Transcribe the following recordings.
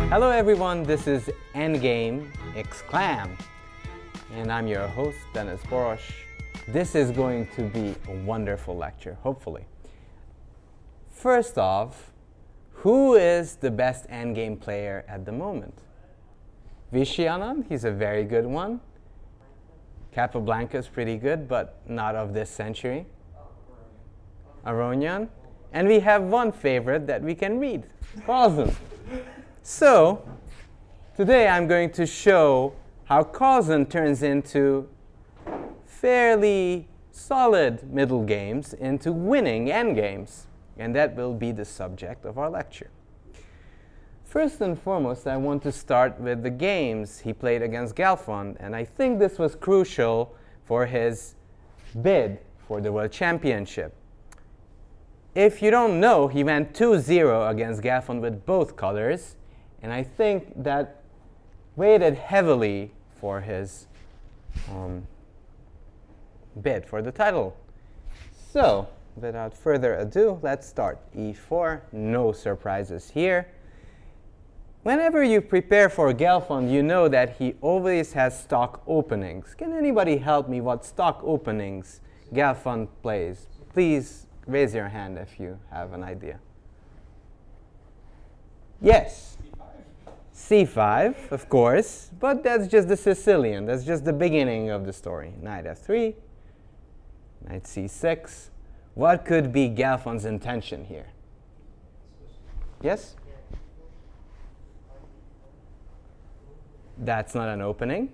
Hello everyone, this is Endgame, Exclam, and I'm your host, Denes Boros. This is going to be a wonderful lecture, hopefully. First off, who is the best Endgame player at the moment? Vishianand, he's a very good one. Capablanca is pretty good, but not of this century. Aronian. And we have one favorite that we can read, Carlsen. So, today I'm going to show how Carlsen turns into fairly solid middle games into winning endgames. And that will be the subject of our lecture. First and foremost, I want to start with the games he played against Gelfand. And I think this was crucial for his bid for the World Championship. If you don't know, he went 2-0 against Gelfand with both colors. And I think that weighted heavily for his bid for the title. So, without further ado, let's start. E4, no surprises here. Whenever you prepare for Gelfand, you know that he always has stock openings. Can anybody help me what stock openings Gelfand plays? Please raise your hand if you have an idea. Yes. C5, of course, but that's just the Sicilian. That's just the beginning of the story. Knight F3, Knight C6. What could be Gelfand's intention here? Yes? That's not an opening.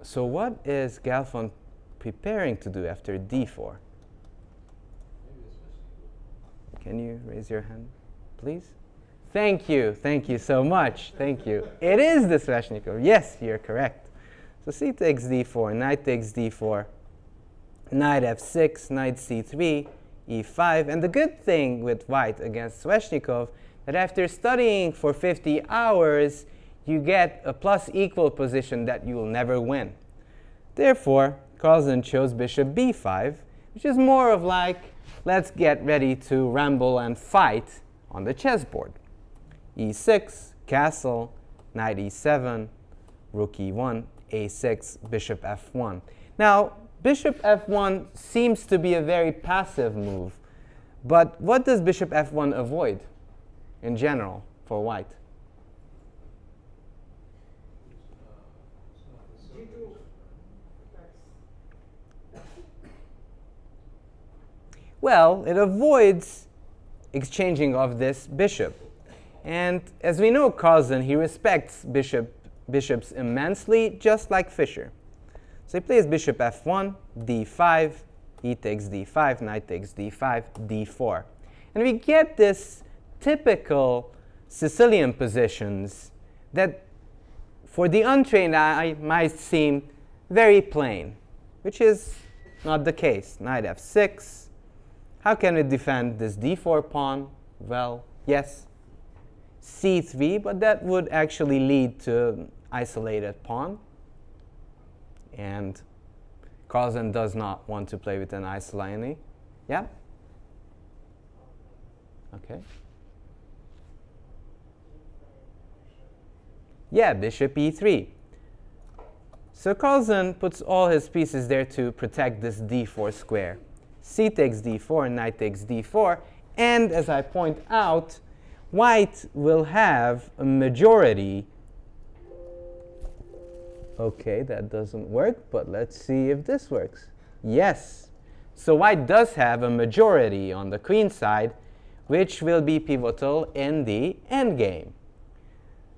So what is Gelfand preparing to do after D4? Can you raise your hand, please? Thank you so much. Thank you. It is the Sveshnikov. Yes, you're correct. So C takes D4, Knight takes D4, Knight F6, Knight C3, E5. And the good thing with White against Sveshnikov, that after studying for 50 hours, you get a plus equal position that you will never win. Therefore, Carlsen chose bishop B5, which is more of like, let's get ready to ramble and fight on the chessboard. E6, castle, Knight E7, Rook E1, A6, Bishop F1. Now, Bishop F1 seems to be a very passive move, but what does Bishop F1 avoid in general for White? Well, it avoids exchanging of this bishop. And as we know, Carlsen, he respects bishops immensely, just like Fischer. So he plays bishop f1, d5, e takes d5, knight takes d5, d4. And we get this typical Sicilian positions that for the untrained eye might seem very plain, which is not the case. Knight f6. How can we defend this d4 pawn? Well, yes, c3, but that would actually lead to an isolated pawn. And Carlsen does not want to play with an isolated. Yeah? Okay. Yeah, bishop e3. So Carlsen puts all his pieces there to protect this d4 square. C takes d4, knight takes d4, and as I point out, White will have a majority. Okay, that doesn't work, but let's see if this works. Yes. So White does have a majority on the queen side, which will be pivotal in the endgame.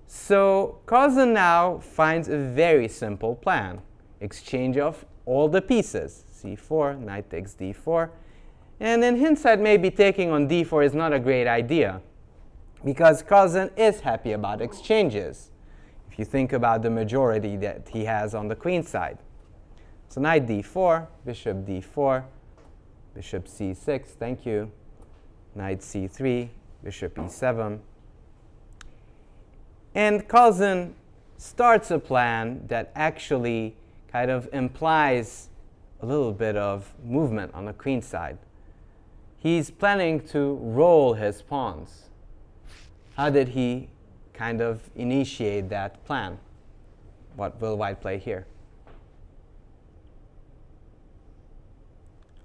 So Carlsen now finds a very simple plan. Exchange of all the pieces. C4, knight takes d4. And in hindsight, maybe taking on d4 is not a great idea, because Carlsen is happy about exchanges, if you think about the majority that he has on the queen side. So knight d4, bishop d4, bishop c6, thank you, knight c3, bishop e7. And Carlsen starts a plan that actually kind of implies a little bit of movement on the queen side. He's planning to roll his pawns. How did he kind of initiate that plan? What will white play here?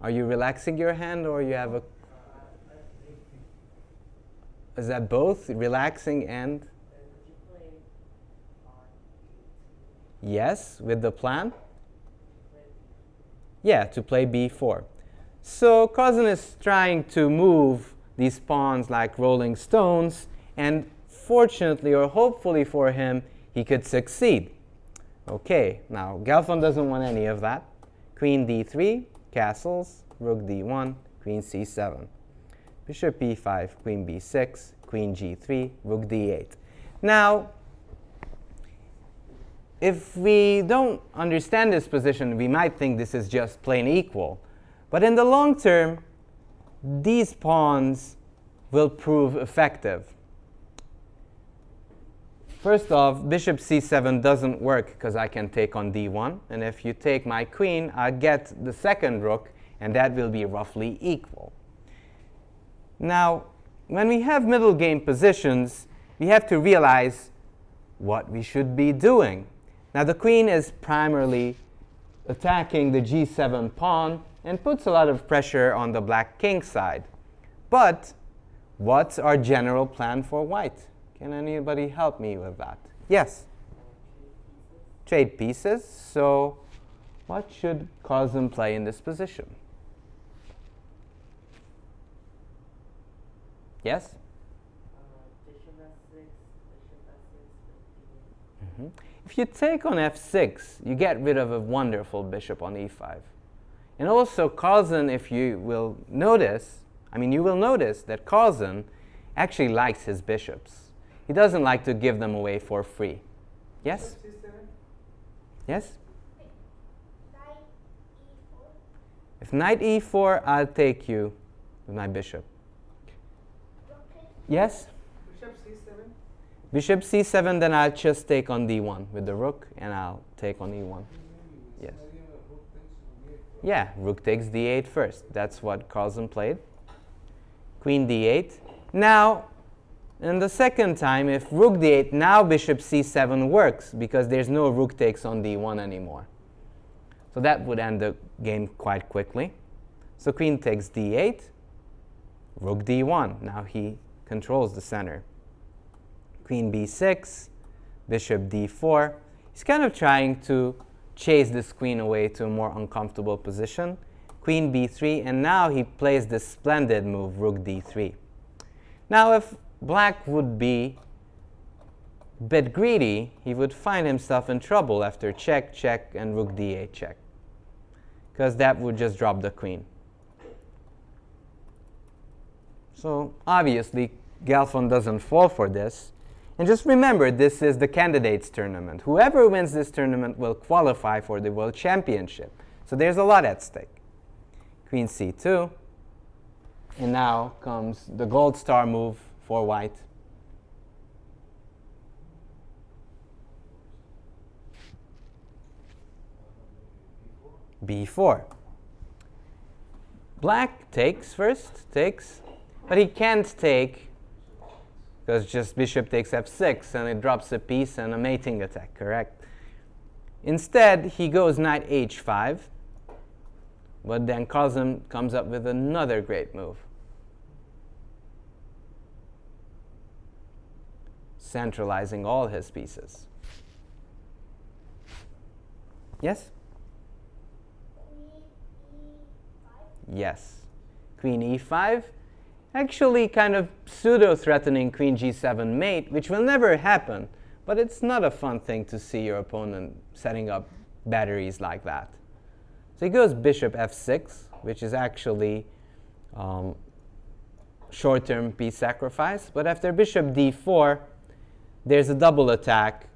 Are you relaxing your hand, or you have a... Is that both? Relaxing and... Yes, with the plan? Yeah, to play b4. So Carlsen is trying to move these pawns like rolling stones, and fortunately or hopefully for him, he could succeed. Okay, now Gelfand doesn't want any of that. Queen d3, castles, rook d1, queen c7. Bishop b5, queen b6, queen g3, rook d8. Now, if we don't understand this position, we might think this is just plain equal. But in the long term, these pawns will prove effective. First off, bishop c7 doesn't work because I can take on d1. And if you take my queen, I get the second rook, and that will be roughly equal. Now, when we have middle game positions, we have to realize what we should be doing. Now, the queen is primarily attacking the g7 pawn and puts a lot of pressure on the black king side. But what's our general plan for white? Can anybody help me with that? Yes? Trade pieces. So what should Carlsen play in this position? Yes? Bishop f6, bishop f6, Mm-hmm. If you take on f6, you get rid of a wonderful bishop on e5. And also Carlsen, if you will notice, you will notice that Carlsen actually likes his bishops. He doesn't like to give them away for free. Yes? Yes? knight e4. If knight e4, I'll take you with my bishop. Yes? Bishop c7. Bishop c7, then I'll just take on d1 with the rook, and I'll take on e1. Yes. Yeah, rook takes d8 first. That's what Carlsen played. Queen d8. Now, in the second time, if rook d8, now bishop c7 works because there's no rook takes on d1 anymore. So that would end the game quite quickly. So queen takes d8, rook d1. Now he controls the center. Queen b6, bishop d4. He's kind of trying to chase this queen away to a more uncomfortable position. Queen b3, and now he plays this splendid move, rook d3. Now if black would be a bit greedy, he would find himself in trouble after check, check, and rook d8 check, because that would just drop the queen. So obviously, Gelfand doesn't fall for this. And just remember, this is the candidates tournament. Whoever wins this tournament will qualify for the World Championship. So there's a lot at stake. Queen c2. And now comes the gold star move for white. b4. Black takes first, takes. But he can't take because just bishop takes f6 and it drops a piece and a mating attack, correct? Instead, he goes knight h5. But then Carlsen comes up with another great move. Centralizing all his pieces. Yes? Queen e5. Yes. Queen e5. Actually kind of pseudo-threatening queen g7 mate, which will never happen. But it's not a fun thing to see your opponent setting up batteries like that. So he goes bishop f6, which is actually short-term piece sacrifice. But after bishop d4, there's a double attack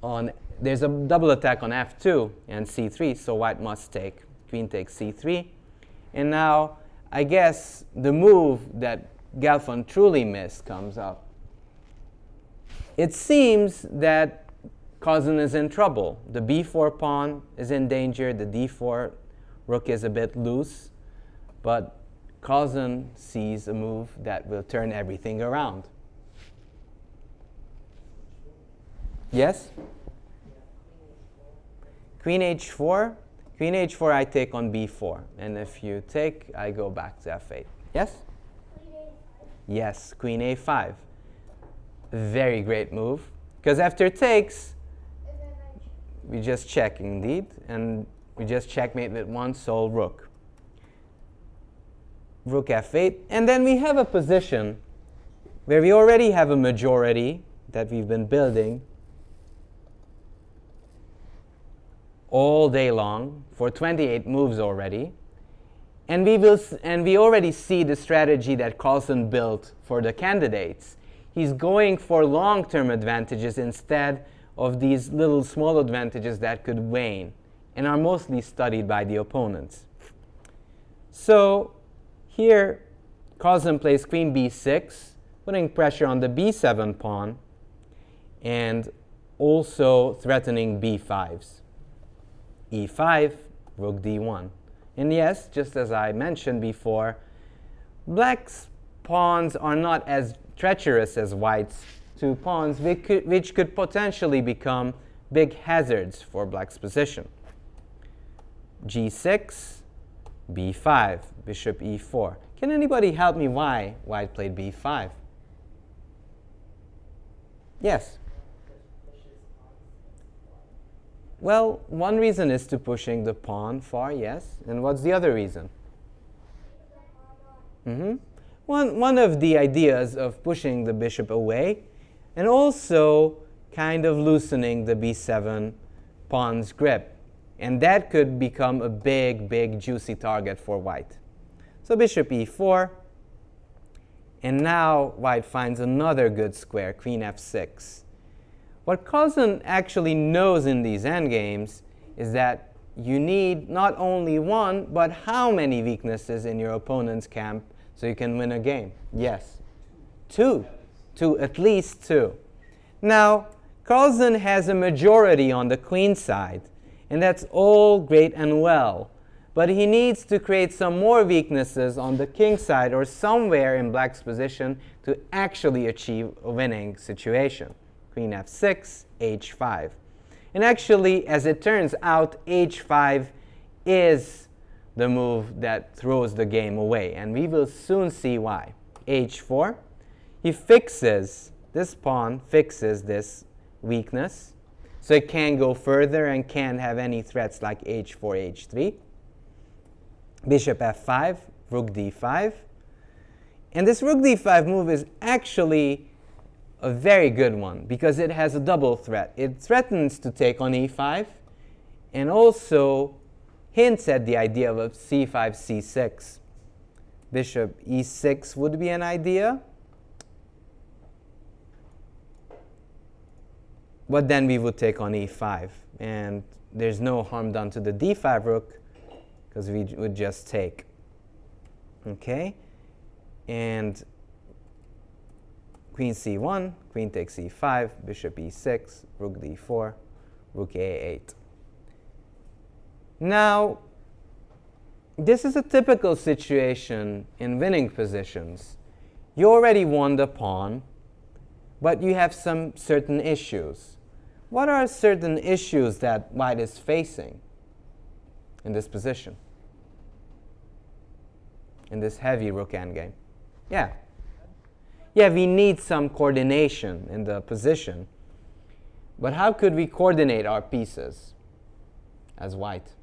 on f2 and c3, so white must take. Queen takes c3. And now, I guess the move that Gelfand truly missed comes up. It seems that Carlsen is in trouble. The b4 pawn is in danger. The d4 rook is a bit loose. But Carlsen sees a move that will turn everything around. Yes? Queen h4. Queen h4 I take on b4. And if you take, I go back to f8. Yes? Queen A5. Yes, queen a5. Very great move. Because after takes, And then I check. we just check indeed. And we just checkmate with one sole rook. Rook f8. And then we have a position where we already have a majority that we've been building all day long for 28 moves already. And we already see the strategy that Carlsen built for the candidates. He's going for long-term advantages instead of these little small advantages that could wane and are mostly studied by the opponents. So here, Carlsen plays queen b6, putting pressure on the b7 pawn and also threatening b5s. e5, rook d1. And yes, just as I mentioned before, black's pawns are not as treacherous as white's two pawns, which could potentially become big hazards for black's position. g6, b5, bishop e4. Can anybody help me why white played b5? Yes? Well, one reason is to pushing the pawn far, yes. And what's the other reason? One of the ideas of pushing the bishop away and also kind of loosening the b7 pawn's grip. And that could become a big, big, juicy target for white. So bishop e4. And now white finds another good square, queen f6. What Carlsen actually knows in these endgames is that you need not only one, but how many weaknesses in your opponent's camp so you can win a game? Yes. Two. At least two. Now, Carlsen has a majority on the queen side, and that's all great and well. But he needs to create some more weaknesses on the king side or somewhere in black's position to actually achieve a winning situation. Queen f6, h5. And actually, as it turns out, h5 is the move that throws the game away. And we will soon see why. h4. He fixes, this pawn fixes this weakness. So it can't go further and can't have any threats like h4, h3. Bishop f5, rook d5. And this rook d5 move is actually a very good one because it has a double threat. It threatens to take on e5 and also hints at the idea of a c5, c6. Bishop e6 would be an idea. But then we would take on e5. And there's no harm done to the d5 rook because we would just take. Okay? And queen c1, queen takes e5, bishop e6, rook d4, rook a8. Now, this is a typical situation in winning positions. You already won the pawn, but you have some certain issues. What are certain issues that white is facing in this position? In this heavy rook endgame? Yeah. Yeah, we need some coordination in the position. But how could we coordinate our pieces as white?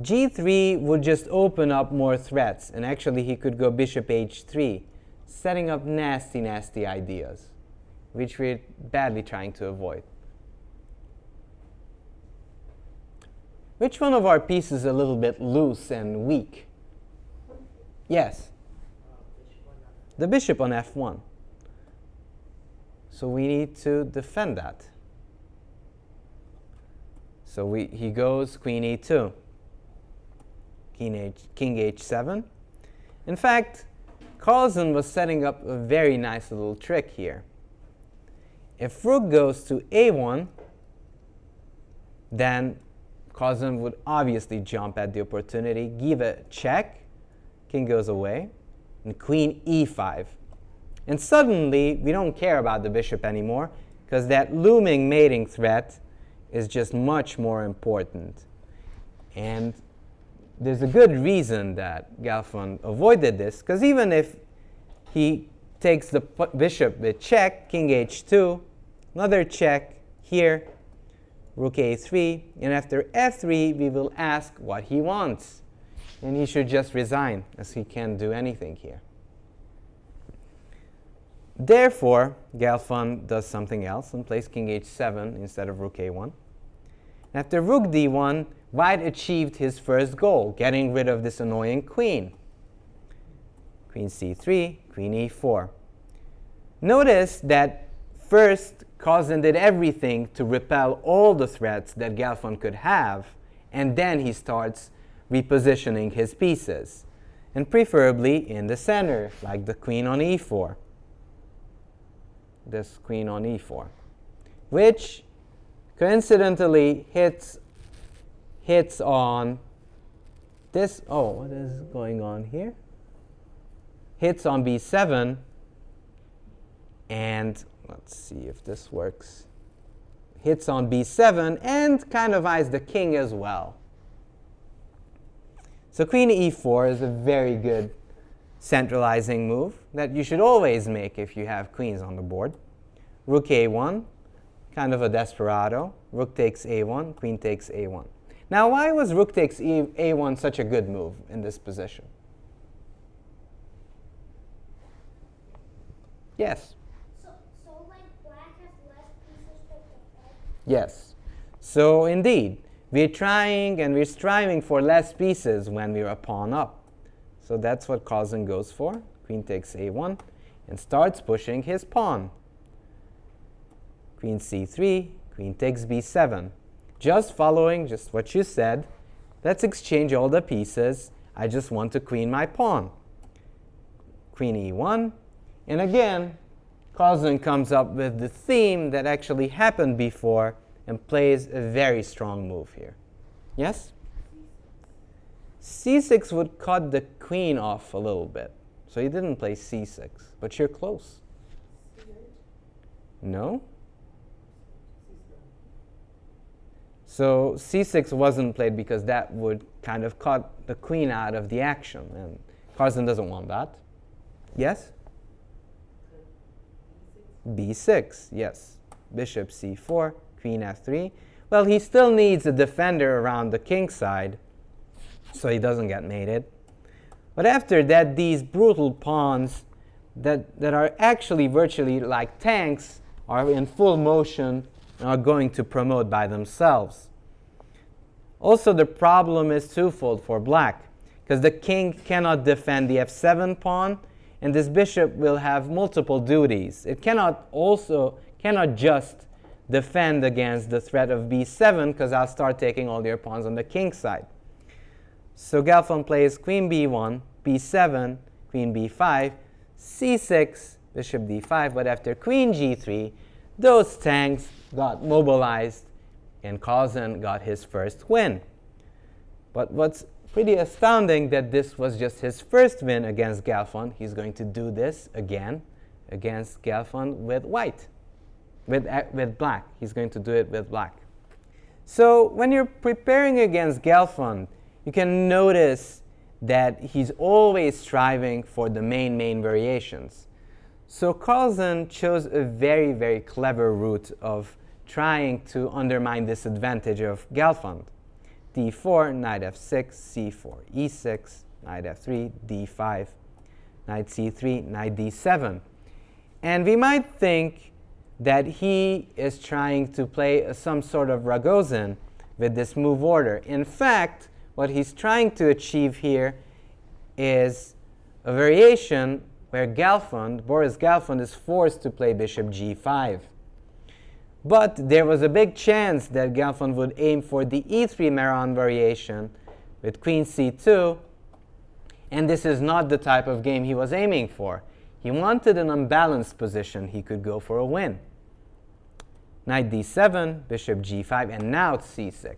G3 would just open up more threats. And actually, he could go bishop h3, setting up nasty, nasty ideas, which we're badly trying to avoid. Which one of our pieces is a little bit loose and weak? Yes? The bishop on f1. So we need to defend that. So he goes queen e2. King h7. In fact, Carlsen was setting up a very nice little trick here. If rook goes to a1, then Carlsen would obviously jump at the opportunity, give a check, king goes away, and queen e5. And suddenly, we don't care about the bishop anymore, because that looming mating threat is just much more important. And there's a good reason that Gelfand avoided this, because even if he takes the bishop with check, king h2, another check here, rook a3, and after f3, we will ask what he wants. And he should just resign, as he can't do anything here. Therefore, Gelfand does something else and plays king h7 instead of rook a1. After rook d1, white achieved his first goal, getting rid of this annoying queen. Queen c3, queen e4. Notice that first, Carlsen did everything to repel all the threats that Gelfand could have, and then he starts repositioning his pieces, and preferably in the center, like the queen on e4. This queen on e4, which coincidentally hits on this. Oh, what is going on here? Hits on b7, and let's see if this works. Hits on b7 and kind of eyes the king as well. So queen e4 is a very good centralizing move that you should always make if you have queens on the board. Rook a1, kind of a desperado. Rook takes a1, queen takes a1. Now, why was rook takes a1 such a good move in this position? Yes? So like black has less pieces to defend? Yes. So indeed, we're trying and we're striving for less pieces when we're a pawn up. So that's what Carlsen goes for. Queen takes a1 and starts pushing his pawn. Queen c3, queen takes b7. Just following just what you said. Let's exchange all the pieces. I just want to queen my pawn. Queen e1. And again, Carlsen comes up with the theme that actually happened before and plays a very strong move here. Yes? c6 would cut the queen off a little bit. So you didn't play c6, but you're close. No? So c6 wasn't played because that would kind of cut the queen out of the action, and Carlsen doesn't want that. Yes? b6, yes. Bishop c4, queen f3. Well, he still needs a defender around the king side, so he doesn't get mated. But after that, these brutal pawns that are actually virtually like tanks are in full motion and are going to promote by themselves. Also, the problem is twofold for black, because the king cannot defend the f7 pawn, and this bishop will have multiple duties. It cannot just defend against the threat of b7, because I'll start taking all your pawns on the king side. So Gelfand plays queen b1, b7, queen b5, c6, bishop d5, but after queen g3, those tanks got mobilized and Carlsen got his first win. But what's pretty astounding that this was just his first win against Gelfand. He's going to do this again against Gelfand with white, with black. He's going to do it with black. So when you're preparing against Gelfand, you can notice that he's always striving for the main variations. So Carlsen chose a very, very clever route of trying to undermine this advantage of Gelfand. d4, knight f6, c4, e6, knight f3, d5, knight c3, knight d7. And we might think that he is trying to play some sort of Ragozin with this move order. In fact, what he's trying to achieve here is a variation where Boris Gelfand is forced to play bishop g5. But there was a big chance that Gelfand would aim for the e3 Maron variation with queen c2, And this is not the type of game he was aiming for. He wanted an unbalanced position he could go for a win. Knight d7, bishop g5, and now c6,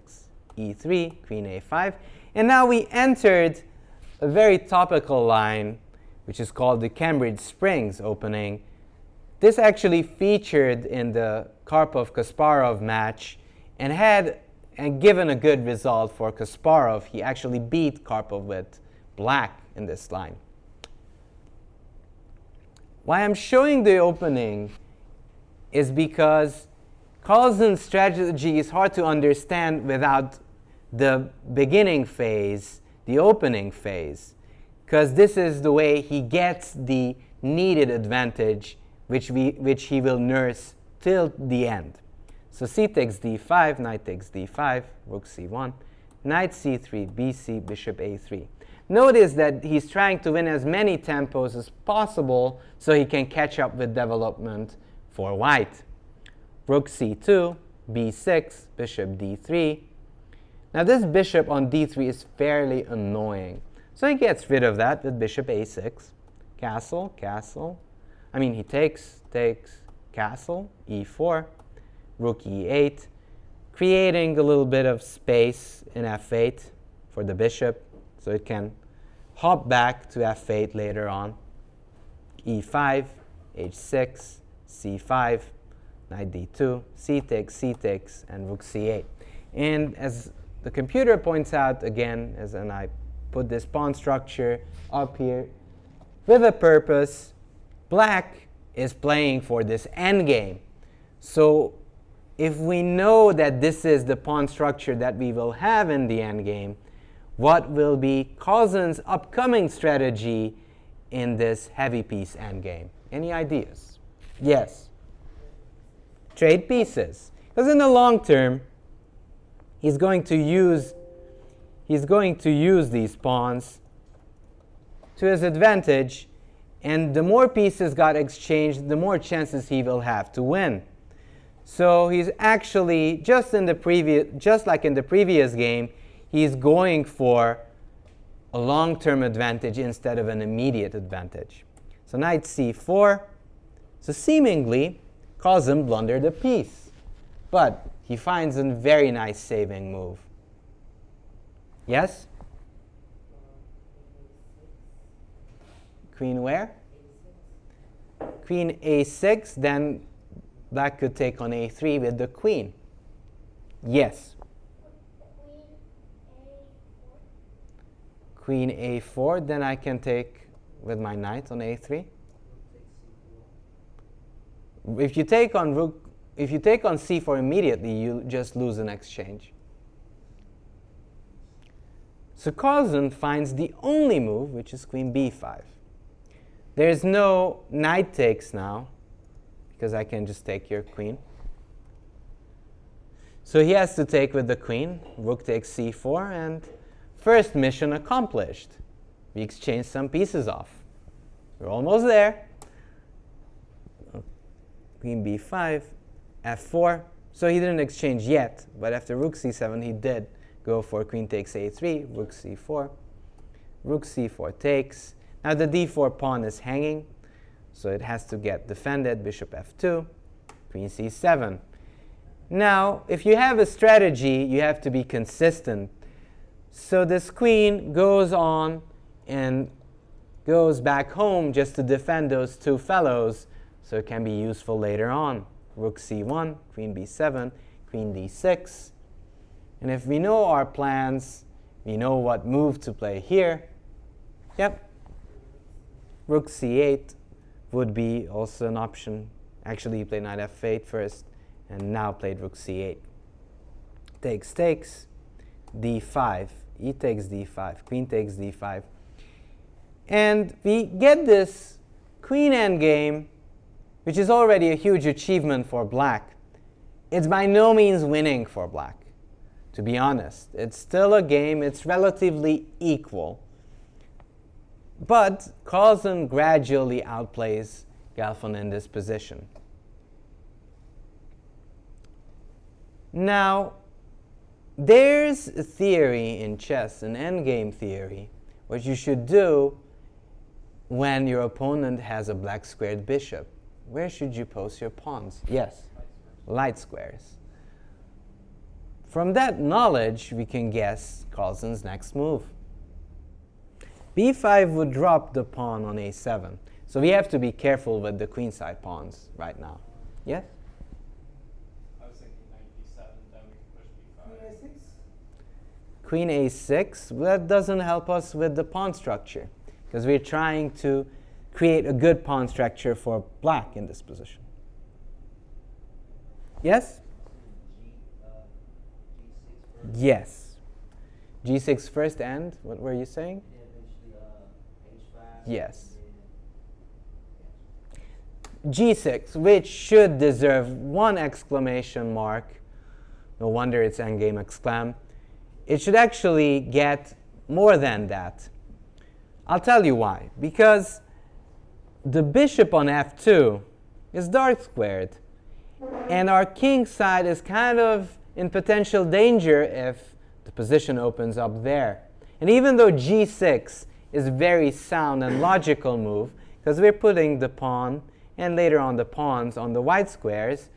e3, queen a5. And now we entered a very topical line, which is called the Cambridge Springs opening. This actually featured in the Karpov-Kasparov match and had given a good result for Kasparov. He actually beat Karpov with black in this line. Why I'm showing the opening is because Carlsen's strategy is hard to understand without the beginning phase, the opening phase, because this is the way he gets the needed advantage which he will nurse till the end. So c takes d5, knight takes d5, rook c1, knight c3, bc, bishop a3. Notice that he's trying to win as many tempos as possible so he can catch up with development for white. Rook c2, b6, bishop d3. Now this bishop on d3 is fairly annoying. So he gets rid of that with bishop a6. Castle, castle. He takes, castle, e4, rook e8, creating a little bit of space in f8 for the bishop, so it can hop back to f8 later on. e5, h6, c5, knight d2, c takes, and rook c8. And as the computer points out again, and I put this pawn structure up here with a purpose, black is playing for this endgame. So if we know that this is the pawn structure that we will have in the endgame, what will be Carlsen's upcoming strategy in this heavy piece endgame? Any ideas? Yes. Trade pieces. Because in the long term, he's going to use these pawns to his advantage, and the more pieces got exchanged, the more chances he will have to win. So he's actually, just like in the previous game, he's going for a long-term advantage instead of an immediate advantage. So knight c4. So seemingly, Carlsen blundered a piece, but he finds a very nice saving move. Yes? Queen where? Queen a6, then black could take on a3 with the queen. Yes. Queen a4, then I can take with my knight on a3. If you take on c4 immediately, you just lose an exchange. So Carlsen finds the only move, which is queen b5. There's no knight takes now, because I can just take your queen. So he has to take with the queen. Rook takes c4, and first mission accomplished. We exchanged some pieces off. We're almost there. Queen b5, f4. So he didn't exchange yet, but after rook c7 he did go for queen takes a3, rook c4. Rook c4 takes. Now the d4 pawn is hanging, so it has to get defended. Bishop f2, queen c7. Now, if you have a strategy, you have to be consistent. So this queen goes on and goes back home just to defend those two fellows, so it can be useful later on. Rook c1, queen b7, queen d6. And if we know our plans, we know what move to play here. Yep. Rook c8 would be also an option. Actually, he played knight f8 first, and now played rook c8. Takes, d5. E takes d5. Queen takes d5. And we get this queen endgame, which is already a huge achievement for black. It's by no means winning for black, to be honest. It's still a game. It's relatively equal. But Carlsen gradually outplays Gelfand in this position. Now, there's a theory in chess, an endgame theory, what you should do when your opponent has a black squared bishop. Where should you post your pawns? Yes, light squares. From that knowledge, we can guess Carlsen's next move. b5 would drop the pawn on a7. So we have to be careful with the queenside pawns right now. Yes? I was thinking knight b7, then we can push b5. Queen a6, that doesn't help us with the pawn structure because we're trying to create a good pawn structure for black in this position. Yes? Yes. G6 first and what were you saying? Yes. G6, which should deserve one exclamation mark. No wonder it's Endgame Exclam. It should actually get more than that. I'll tell you why. Because the bishop on f2 is dark squared. And our king side is kind of in potential danger if the position opens up there. And even though g6 is a very sound and logical move, because we're putting the pawn and later on the pawns on the white squares,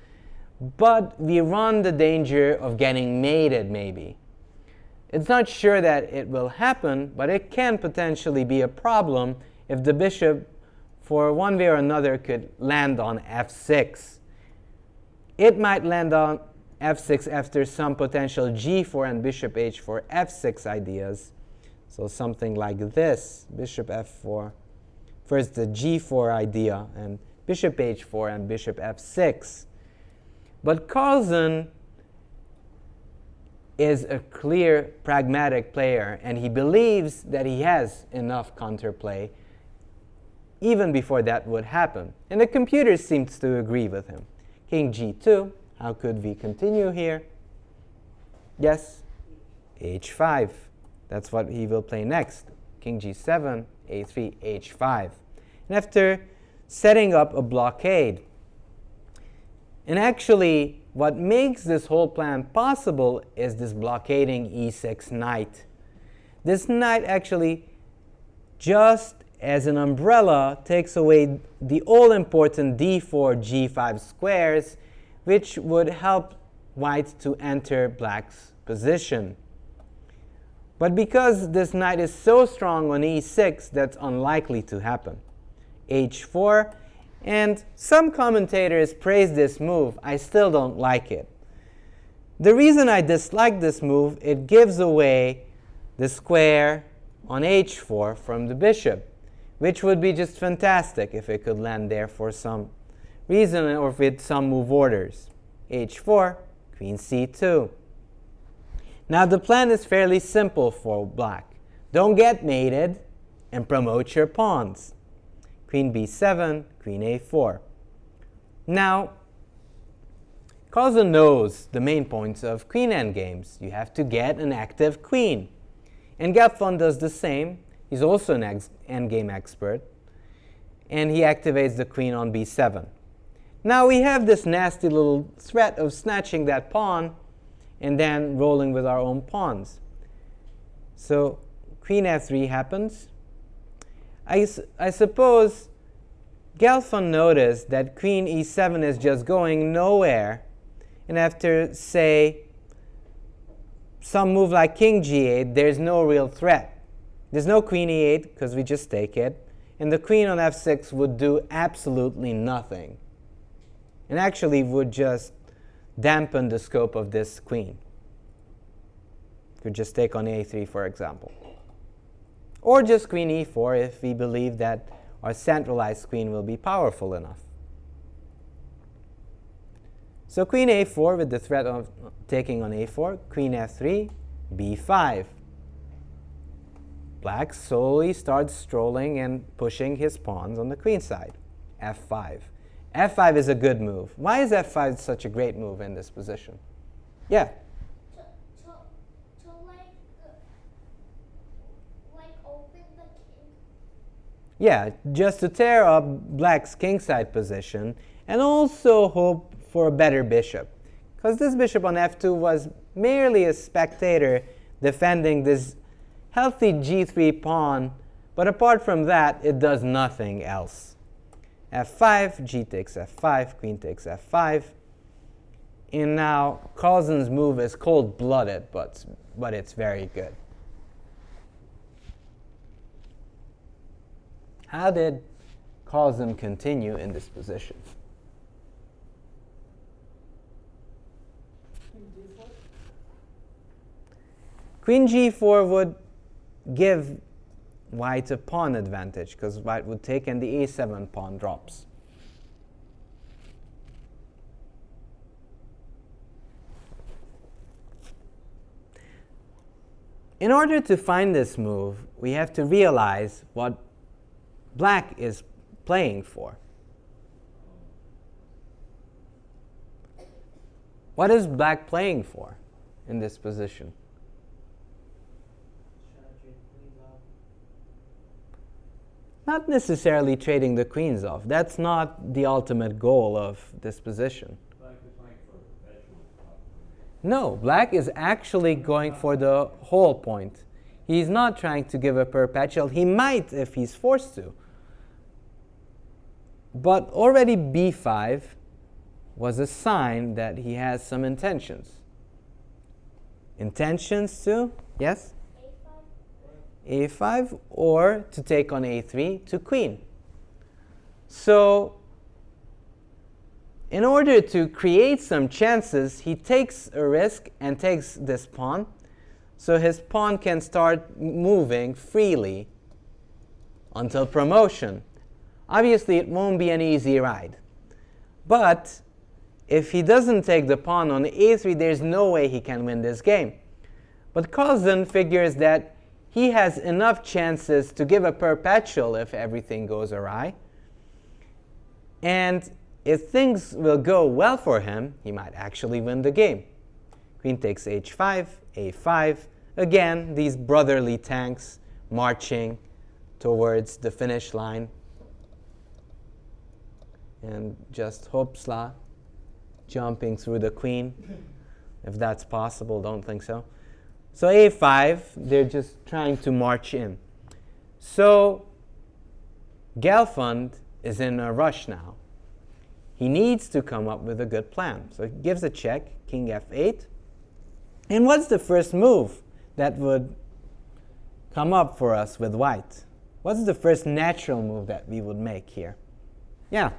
but we run the danger of getting mated maybe. It's not sure that it will happen, but it can potentially be a problem if the bishop, for one way or another, could land on f6. It might land on f6 after some potential g4 and bishop h4 f6 ideas. So something like this, bishop f4. First the g4 idea, and bishop h4 and bishop f6. But Carlsen is a clear pragmatic player, and he believes that he has enough counterplay even before that would happen. And the computer seems to agree with him. King g2, how could we continue here? Yes, h5. That's what he will play next. King g7, a3, h5. And after setting up a blockade, and actually what makes this whole plan possible is this blockading e6 knight. This knight actually, just as an umbrella, takes away the all-important d4, g5 squares, which would help white to enter black's position. But because this knight is so strong on e6, that's unlikely to happen. h4, and some commentators praise this move. I still don't like it. The reason I dislike this move, it gives away the square on h4 from the bishop, which would be just fantastic if it could land there for some reason or with some move orders. h4, queen c2. Now the plan is fairly simple for black. Don't get mated and promote your pawns. Queen b7, queen a4. Now, Carlsen knows the main points of queen endgames. You have to get an active queen. And Gelfand does the same. He's also an endgame expert. And he activates the queen on b7. Now we have this nasty little threat of snatching that pawn and then rolling with our own pawns. So queen f3 happens. I suppose Gelfand noticed that queen e7 is just going nowhere. And after, say, some move like king g8, there's no real threat. There's no queen e8 because we just take it. And the queen on f6 would do absolutely nothing. And actually would just dampen the scope of this queen. Could just take on a3, for example. Or just queen e4 if we believe that our centralized queen will be powerful enough. So queen a4 with the threat of taking on a4, queen f3, b5. Black slowly starts strolling and pushing his pawns on the queen side. f5. f5 is a good move. Why is f5 such a great move in this position? Yeah? To like open the king. Yeah, just to tear up black's kingside position and also hope for a better bishop. Because this bishop on f2 was merely a spectator defending this healthy g3 pawn, but apart from that, it does nothing else. f5, g takes f5, queen takes f5. And now Carlsen's move is cold-blooded, but it's very good. How did Carlsen continue in this position? Queen g4 would give white a pawn advantage, because white would take and the a7 pawn drops. In order to find this move, we have to realize what black is playing for. What is black playing for in this position? Not necessarily trading the queens off. That's not the ultimate goal of this position. No, black is actually going for the whole point. He's not trying to give a perpetual. He might if he's forced to. But already b5 was a sign that he has some intentions. Intentions to, yes? A5, or to take on a3 to queen. So in order to create some chances, he takes a risk and takes this pawn, so his pawn can start moving freely until promotion. Obviously, it won't be an easy ride. But if he doesn't take the pawn on a3, there's no way he can win this game. But Carlsen figures that he has enough chances to give a perpetual if everything goes awry. And if things will go well for him, he might actually win the game. Queen takes h5, a5. Again, these brotherly tanks marching towards the finish line. And just hopsla, jumping through the queen, if that's possible. Don't think so. So a5, they're just trying to march in. So Gelfand is in a rush now. He needs to come up with a good plan. So he gives a check, king f8. And what's the first move that would come up for us with white? What's the first natural move that we would make here? Yeah.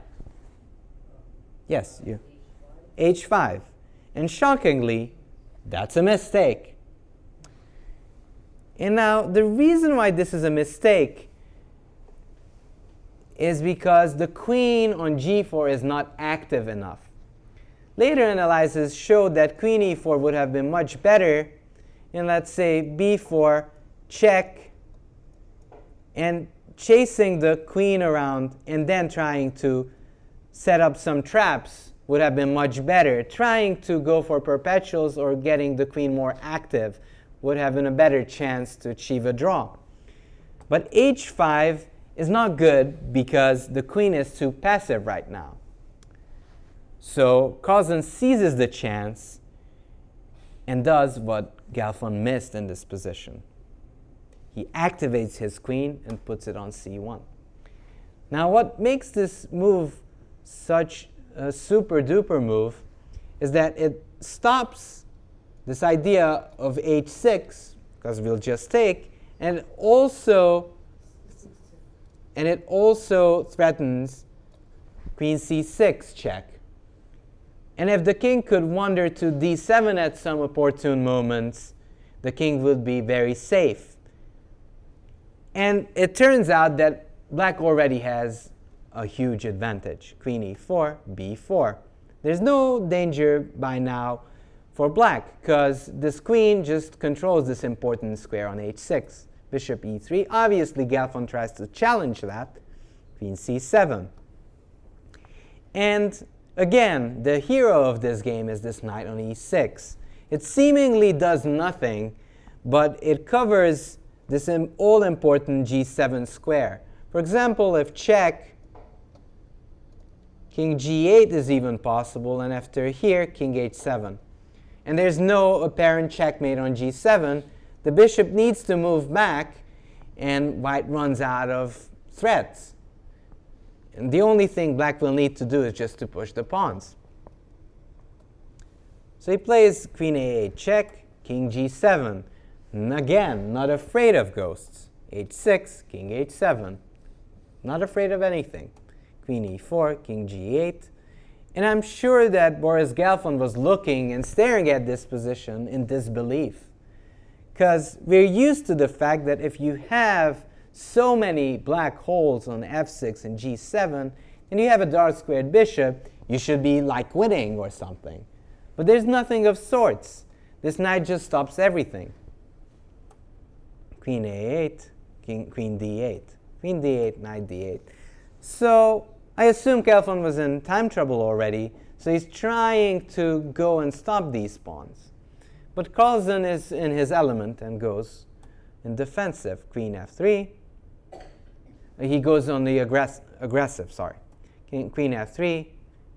Yes, you. h5. And shockingly, that's a mistake. And now, the reason why this is a mistake is because the queen on g4 is not active enough. Later analysis showed that queen e4 would have been much better in, let's say, b4, check, and chasing the queen around and then trying to set up some traps would have been much better. Trying to go for perpetuals or getting the queen more active would have been a better chance to achieve a draw. But h5 is not good because the queen is too passive right now. So Carlsen seizes the chance and does what Gelfand missed in this position. He activates his queen and puts it on c1. Now what makes this move such a super duper move is that it stops this idea of h6, because we'll just take, and it also threatens queen c6 check. And if the king could wander to d7 at some opportune moments, the king would be very safe. And it turns out that black already has a huge advantage. Queen e4, b4. There's no danger by now for black, because this queen just controls this important square on h6. Bishop e3. Obviously, Gelfand tries to challenge that. Queen c7. And again, the hero of this game is this knight on e6. It seemingly does nothing, but it covers this all-important g7 square. For example, if check, king g8 is even possible, and after here, king h7. And there's no apparent checkmate on g7. the bishop needs to move back, and white runs out of threats. And the only thing black will need to do is just to push the pawns. So he plays queen a8 check, king g7. And again, not afraid of ghosts. h6, king h7. Not afraid of anything. Queen e4, king g8. And I'm sure that Boris Gelfand was looking and staring at this position in disbelief. Because we're used to the fact that if you have so many black holes on f6 and g7, and you have a dark squared bishop, you should be like winning or something. But there's nothing of sorts. This knight just stops everything. Queen a8, queen d8. Queen d8, knight d8. So I assume Gelfand was in time trouble already, so he's trying to go and stop these pawns. But Carlsen is in his element and goes in defensive. Queen f3. He goes on the aggressive, sorry. Queen f3,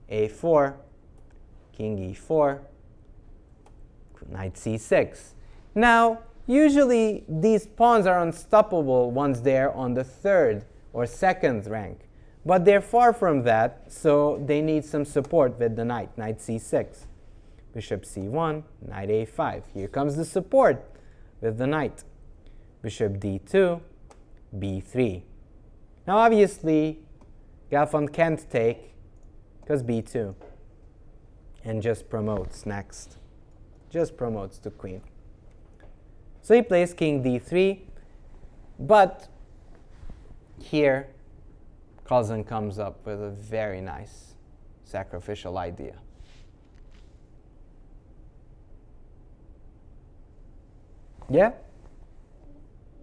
a4, king e4, knight c6. Now, usually these pawns are unstoppable once they're on the third or second rank. But they're far from that, so they need some support with the knight. Knight c6, bishop c1, knight a5. Here comes the support with the knight. Bishop d2, b3. Now obviously, Gelfand can't take, because b2, and just promotes next. Just promotes to queen. So he plays king d3, but here Carlsen comes up with a very nice sacrificial idea. Yeah?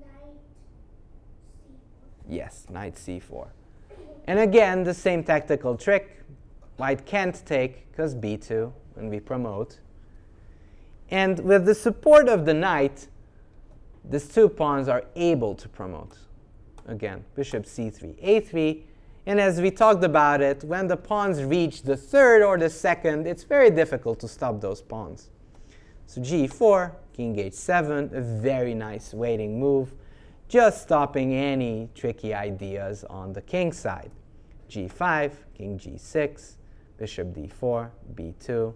Knight c4. Yes, knight c4. And again, the same tactical trick. White can't take because b2 when we promote. And with the support of the knight, these two pawns are able to promote. Again, bishop c3, a3. And as we talked about it, when the pawns reach the third or the second, it's very difficult to stop those pawns. So g4, king h7, a very nice waiting move, just stopping any tricky ideas on the king side. g5, king g6, bishop d4, b2,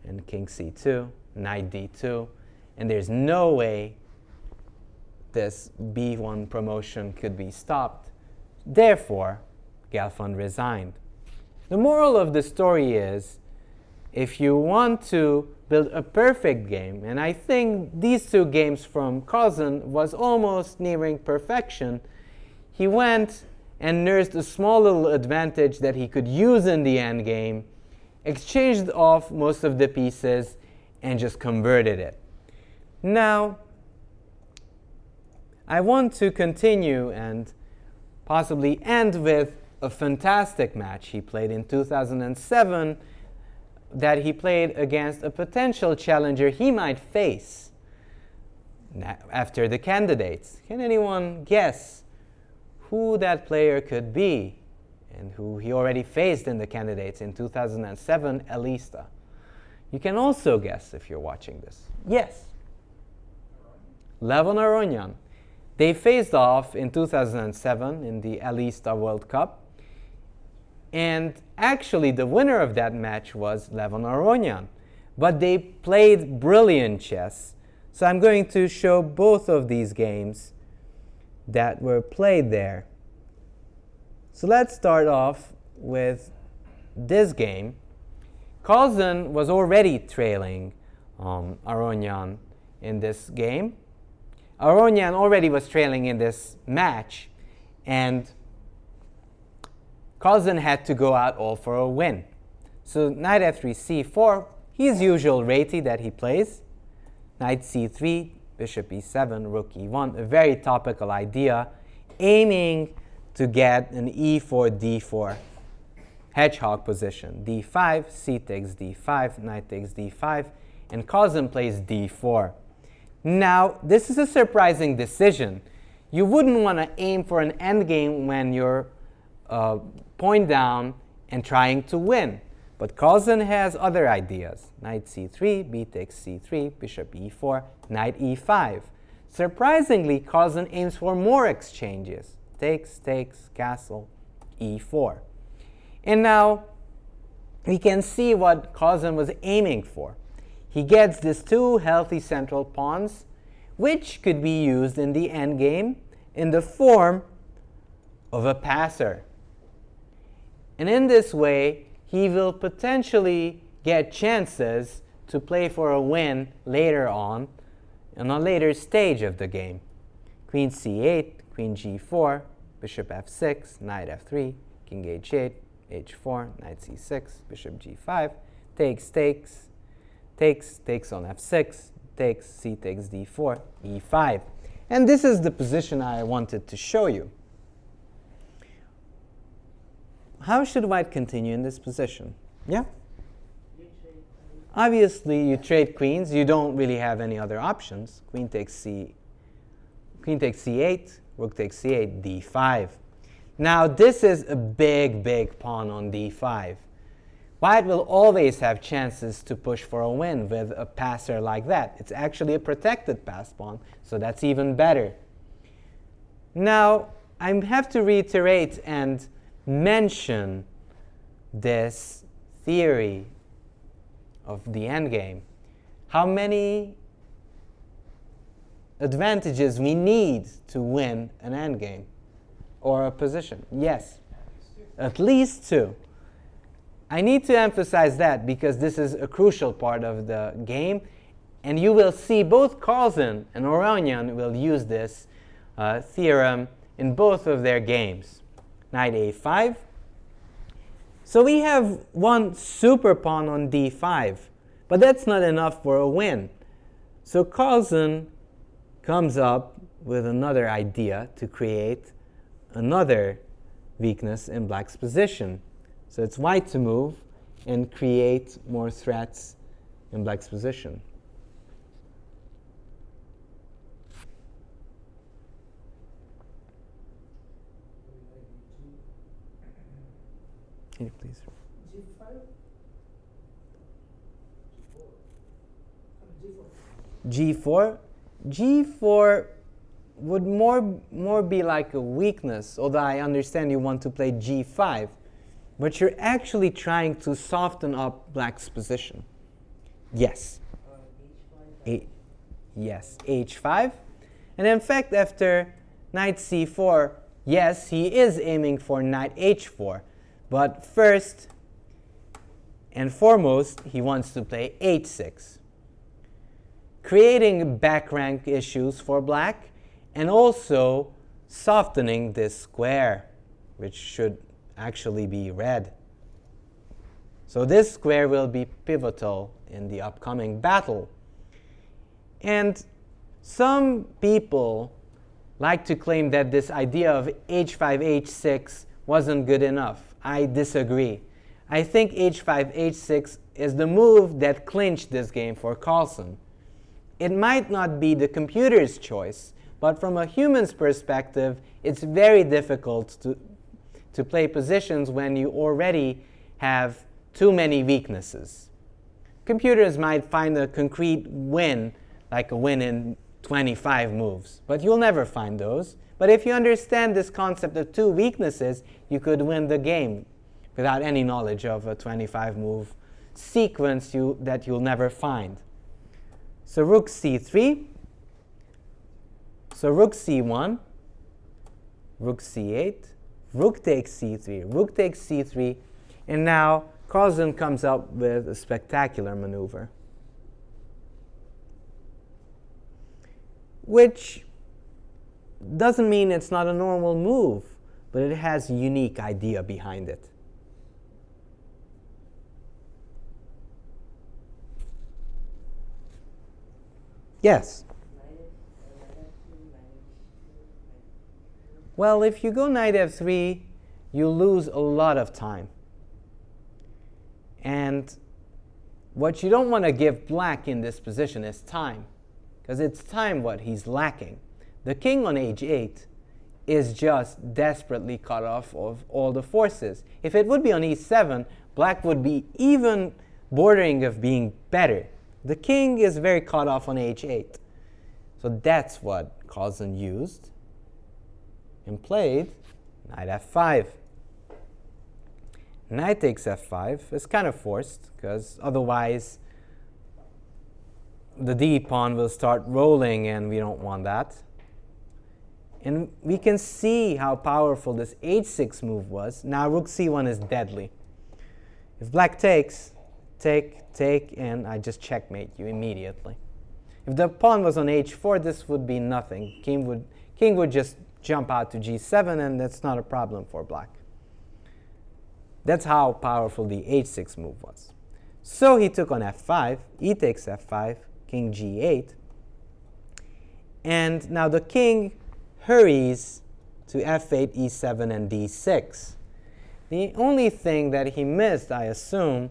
and king c2, knight d2. And there's no way this b1 promotion could be stopped. Therefore, Gelfand resigned. The moral of the story is, if you want to build a perfect game, and I think these two games from Carlsen was almost nearing perfection, he went and nursed a small little advantage that he could use in the endgame, exchanged off most of the pieces, and just converted it. Now, I want to continue and possibly end with a fantastic match he played in 2007 that he played against a potential challenger he might face after the candidates. Can anyone guess who that player could be and who he already faced in the candidates in 2007, Elista? You can also guess if you're watching this. Yes. Levon Aronian. They faced off in 2007 in the Elista World Cup. And actually, the winner of that match was Levon Aronian. But they played brilliant chess. So I'm going to show both of these games that were played there. So let's start off with this game. Carlsen was already trailing Aronian in this game. Aronian already was trailing in this match, and Carlsen had to go out all for a win. So knight f3, c4, his usual reti that he plays. Knight c3, bishop e7, rook e1, a very topical idea, aiming to get an e4, d4 hedgehog position. d5, c takes d5, knight takes d5, and Carlsen plays d4. Now, this is a surprising decision. You wouldn't want to aim for an endgame when you're point down and trying to win. But Carlsen has other ideas. Knight c3, b takes c3, bishop e4, knight e5. Surprisingly, Carlsen aims for more exchanges. Takes, takes, castle, e4. And now we can see what Carlsen was aiming for. He gets these two healthy central pawns, which could be used in the endgame in the form of a passer. And in this way, he will potentially get chances to play for a win later on, in a later stage of the game. Queen c8, queen g4, bishop f6, knight f3, king h8, h4, knight c6, bishop g5, takes, takes, takes, takes on f6, takes, c takes d4, e5. And this is the position I wanted to show you. How should white continue in this position? Yeah? Obviously, you trade queens. You don't really have any other options. Queen takes c8, rook takes c8, d5. Now, this is a big, big pawn on d5. White will always have chances to push for a win with a passer like that. It's actually a protected pass pawn, so that's even better. Now, I have to reiterate and mention this theory of the endgame. How many advantages we need to win an endgame or a position? Yes, at least two. I need to emphasize that because this is a crucial part of the game, and you will see both Carlsen and Aronian will use this theorem in both of their games. Knight a5. So we have one super pawn on d5, but that's not enough for a win. So Carlsen comes up with another idea to create another weakness in black's position. So it's white to move and create more threats in black's position. Can you please? G4. G4 would more be like a weakness, although I understand you want to play G5. But you're actually trying to soften up black's position. Yes. Yes, H5. And in fact, after knight C4, yes, he is aiming for knight H4. But first and foremost, he wants to play H6, creating back rank issues for black and also softening this square, which should actually be red. So this square will be pivotal in the upcoming battle. And some people like to claim that this idea of h5, h6 wasn't good enough. I disagree. I think h5, h6 is the move that clinched this game for Carlsen. It might not be the computer's choice, but from a human's perspective, it's very difficult to play positions when you already have too many weaknesses. Computers might find a concrete win, like a win in 25 moves, but you'll never find those. But if you understand this concept of two weaknesses, you could win the game without any knowledge of a 25 move sequence that you'll never find. So rook c3, so rook c1, rook c8, rook takes c3, rook takes c3, and now Carlsen comes up with a spectacular maneuver, which doesn't mean it's not a normal move, but it has a unique idea behind it. Yes? Well, if you go knight f3, you lose a lot of time. And what you don't want to give black in this position is time, because it's time what he's lacking. The king on h8 is just desperately cut off of all the forces. If it would be on e7, black would be even bordering of being better. The king is very caught off on h8. So that's what Carlsen used and played knight f5. Knight takes f5 is kind of forced, because otherwise the d pawn will start rolling, and we don't want that. And we can see how powerful this h6 move was. Now rook c1 is deadly. If black takes, take, and I just checkmate you immediately. If the pawn was on h4, this would be nothing. King would just jump out to g7, and that's not a problem for black. That's how powerful the h6 move was. So he took on f5, e takes f5, king g8. And now the king hurries to f8, e7, and d6. The only thing that he missed, I assume,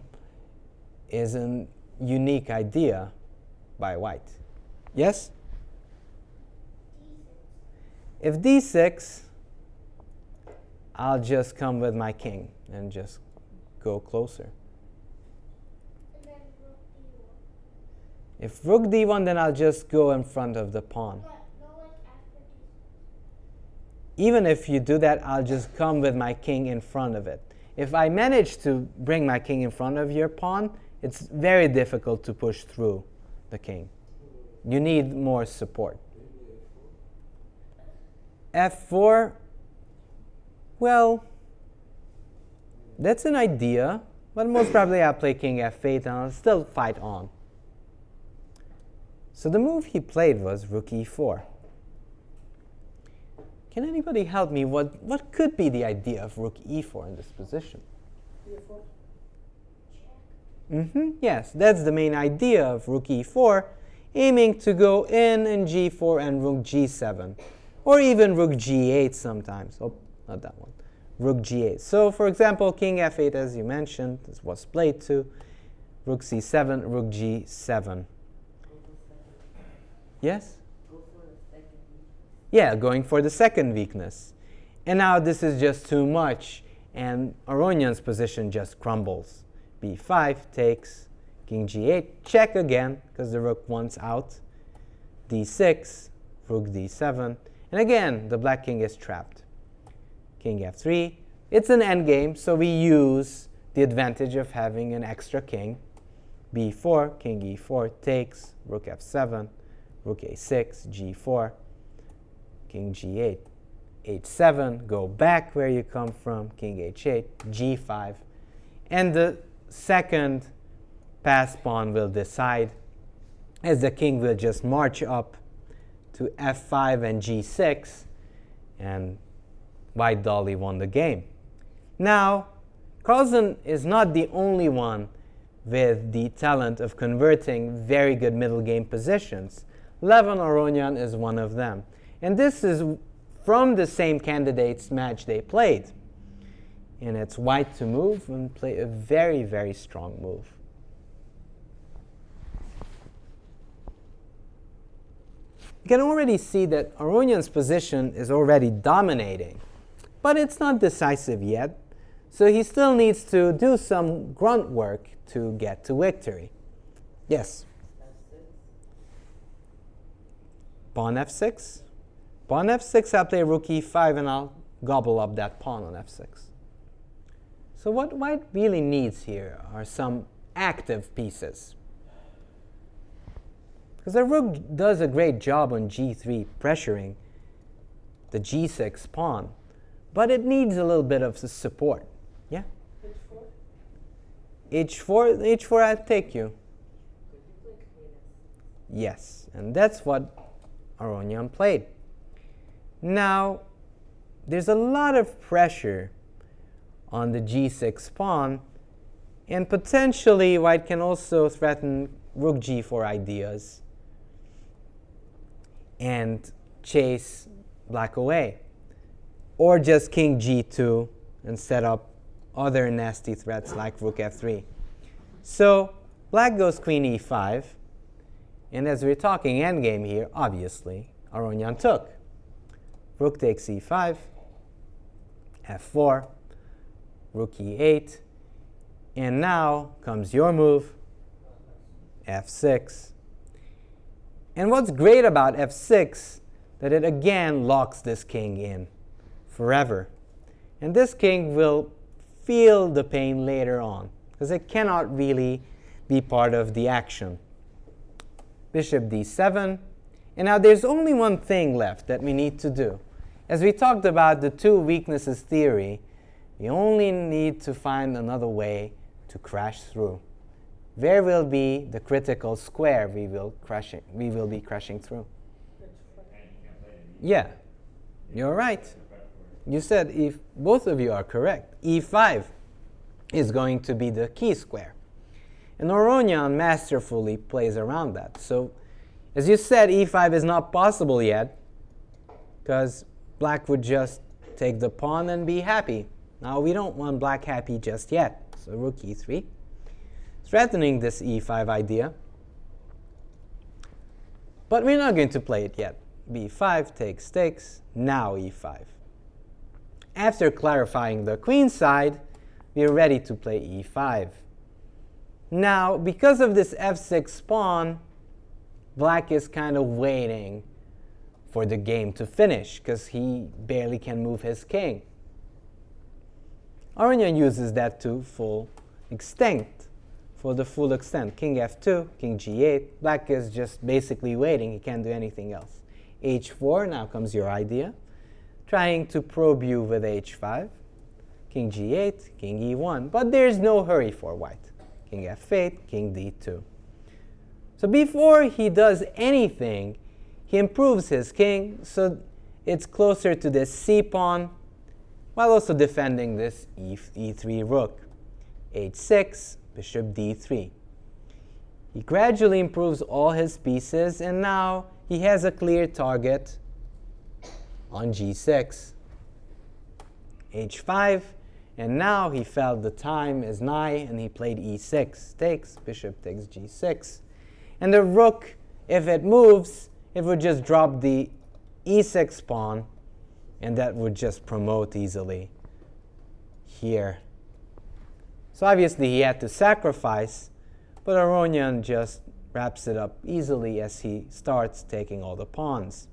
is a unique idea by white. Yes? If d6, I'll just come with my king and just go closer. And then rook d1. If rook d1, then I'll just go in front of the pawn. But no, like after d6. Even if you do that, I'll just come with my king in front of it. If I manage to bring my king in front of your pawn, it's very difficult to push through the king. You need more support. f4, well, that's an idea, but most probably I'll play king f8 and I'll still fight on. So the move he played was rook e4. Can anybody help me? What could be the idea of rook e4 in this position? Yes, that's the main idea of rook e4, aiming to go in g4 and rook g7, or even rook g8 sometimes. Oh, not that one. Rook g8. So, for example, king f8, as you mentioned, this was played too. Rook c7, rook g7. Yes? Yeah, going for the second weakness. And now this is just too much, and Aronian's position just crumbles. b5 takes, king g8, check again, because the rook wants out. d6, rook d7, and again, the black king is trapped. King f3, it's an endgame, so we use the advantage of having an extra king. b4, king e4 takes, rook f7, rook a6, g4, king g8, h7, go back where you come from, king h8, g5, and the second pass pawn will decide, as the king will just march up to f5 and g6, and white Dolly won the game. Now, Carlsen is not the only one with the talent of converting very good middle game positions. Levon Aronian is one of them. And this is from the same candidates match they played. And it's white to move and play a very, very strong move. You can already see that Aronian's position is already dominating, but it's not decisive yet. So he still needs to do some grunt work to get to victory. Yes? Pawn f6? Pawn f6, I'll play rook e5 and I'll gobble up that pawn on f6. So what white really needs here are some active pieces. Because the rook does a great job on g3, pressuring the g6 pawn, but it needs a little bit of support. Yeah? h4? h4, I'll take you. Yes, and that's what Aronian played. Now, there's a lot of pressure on the g6 pawn, and potentially white can also threaten rook g4 ideas and chase black away, or just king g2 and set up other nasty threats like rook f3. So black goes queen e5, and as we're talking endgame here, obviously Aronian took. Rook takes e5, f4, rook e8, And now comes your move, f6. And what's great about f6, that it again locks this king in forever. And this king will feel the pain later on, because it cannot really be part of the action. Bishop d7. And now there's only one thing left that we need to do. As we talked about the two weaknesses theory, we only need to find another way to crash through. Where will be the critical square we will be crashing through? Yeah, you're right. You said if both of you are correct, e5 is going to be the key square. And Aronian masterfully plays around that. So, as you said, e5 is not possible yet, because black would just take the pawn and be happy. Now, we don't want black happy just yet. So, rook e3, threatening this e5 idea. But we're not going to play it yet. b5 takes, now e5. After clarifying the queen side, we are ready to play e5. Now, because of this f6 pawn, black is kind of waiting for the game to finish, because he barely can move his king. Aronian uses that to full extent. For the full extent, king f2, king g8. Black is just basically waiting. He can't do anything else. h4, now comes your idea. Trying to probe you with h5. King g8, king e1. But there's no hurry for white. King f8, king d2. So before he does anything, he improves his king so it's closer to this c pawn, while also defending this e3 rook. h6, bishop d3. He gradually improves all his pieces, and now he has a clear target on g6. h5, and now he felt the time is nigh, and he played e6. Takes, bishop takes g6. And the rook, if it moves, it would just drop the e6 pawn, and that would just promote easily here. So obviously he had to sacrifice, but Aronian just wraps it up easily as he starts taking all the pawns.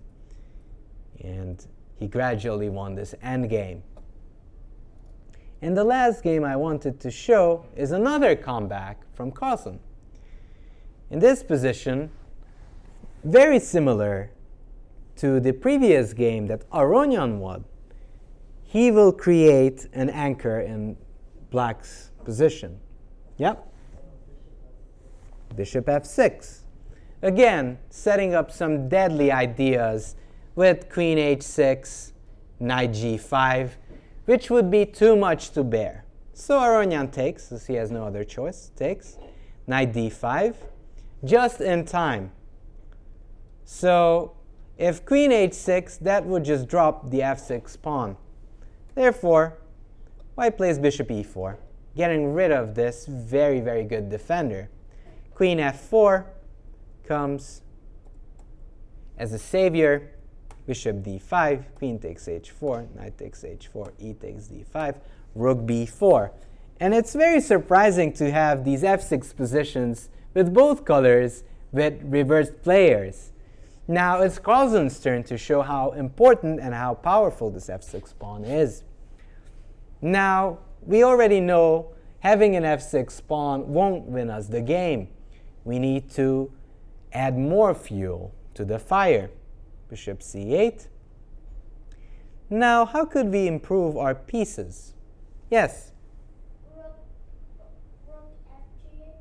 And he gradually won this endgame. And the last game I wanted to show is another comeback from Carlsen. In this position, very similar to the previous game that Aronian won, he will create an anchor in black's position. Yep. Bishop f6. Again, setting up some deadly ideas with queen h6, knight g5, which would be too much to bear. So Aronian takes, as he has no other choice, takes. Knight d5, just in time. So if queen h6, that would just drop the f6 pawn. Therefore, white plays bishop e4, getting rid of this very, very good defender. Queen f4 comes as a savior. Bishop d5, queen takes h4, knight takes h4, e takes d5, rook b4. And it's very surprising to have these f6 positions with both colors with reversed players. Now it's Carlsen's turn to show how important and how powerful this f6 pawn is. Now, we already know having an f6 pawn won't win us the game. We need to add more fuel to the fire. Bishop c8. Now, how could we improve our pieces? Yes? Rook f8.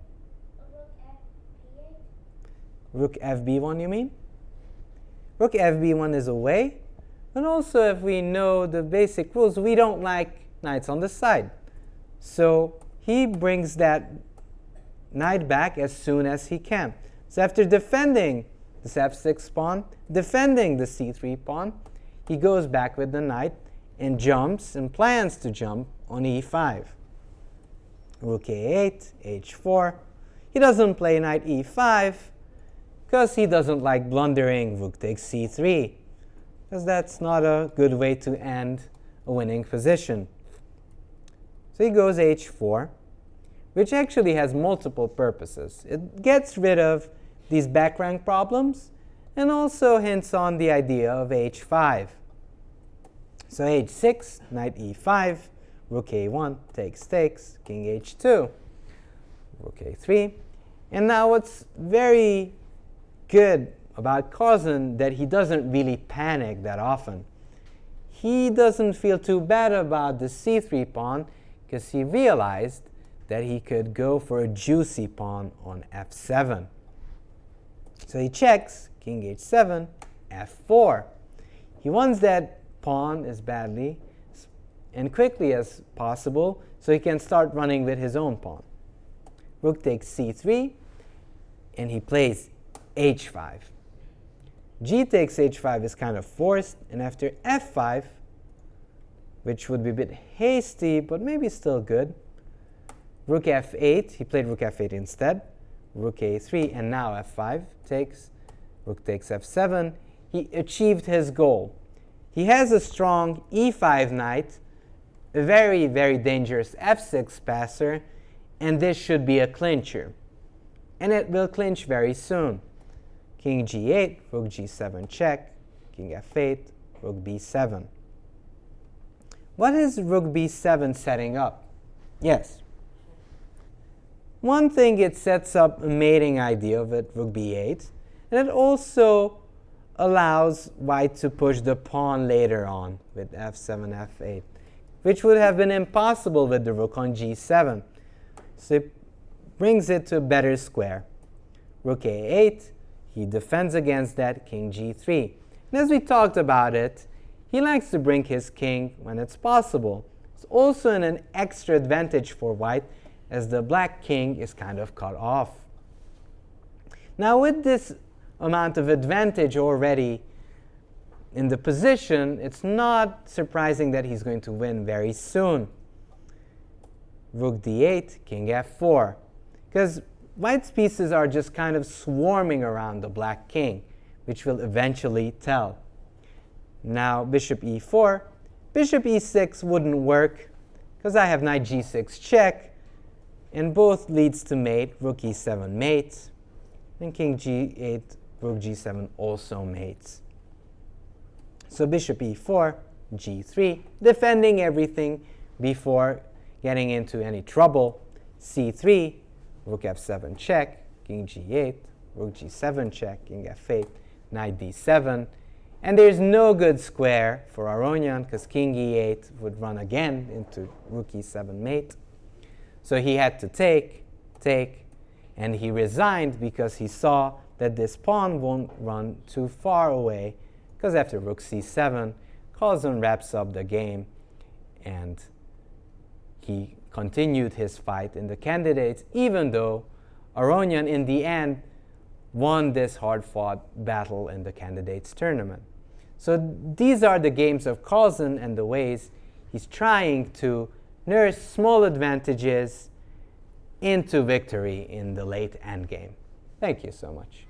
Rook fb1, you mean? Rook fb1 is away. And also, if we know the basic rules, we don't like knights on the side. So he brings that knight back as soon as he can. So after defending this f6 pawn, defending the c3 pawn, he goes back with the knight and jumps and plans to jump on e5. Rook a8, h4. He doesn't play knight e5 because he doesn't like blundering rook takes c3, because that's not a good way to end a winning position. So he goes h4. which actually has multiple purposes. It gets rid of these back rank problems and also hints on the idea of h5. So h6, knight e5, rook a1, takes, king h2, rook a3. And now what's very good about Carlsen that he doesn't really panic that often. He doesn't feel too bad about the c3 pawn because he realized that he could go for a juicy pawn on f7. So he checks, king h7, f4. He wants that pawn as badly and quickly as possible so he can start running with his own pawn. Rook takes c3, and he plays h5. G takes h5 is kind of forced, and after f5, which would be a bit hasty, but maybe still good, rook f8, he played rook f8 instead, rook a3, and now f5 takes, rook takes f7. He achieved his goal. He has a strong e5 knight, a very, very dangerous f6 passer, and this should be a clincher. And it will clinch very soon. King g8, rook g7 check, king f8, rook b7. What is rook b7 setting up? Yes. One thing, it sets up a mating idea with rook b8, and it also allows white to push the pawn later on with f7, f8, which would have been impossible with the rook on g7. So it brings it to a better square. Rook a8, he defends against that, king g3. And as we talked about it, he likes to bring his king when it's possible. It's also an extra advantage for white, as the black king is kind of cut off. Now with this amount of advantage already in the position, it's not surprising that he's going to win very soon. Rook d8, king f4. Because white's pieces are just kind of swarming around the black king, which will eventually tell. Now bishop e4. Bishop e6 wouldn't work because I have knight g6 check, and both leads to mate. Rook e7 mates, and king g8, rook g7 also mates. So bishop e4, g3, defending everything before getting into any trouble. c3, rook f7 check, king g8, rook g7 check, king f8, knight d7. And there's no good square for Aronian because king e8 would run again into rook e7 mate. So he had to take, and he resigned because he saw that this pawn won't run too far away, because after rook c7, Carlsen wraps up the game, and he continued his fight in the candidates, even though Aronian in the end won this hard-fought battle in the candidates tournament. So these are the games of Carlsen and the ways he's trying to nurse small advantages into victory in the late endgame. Thank you so much.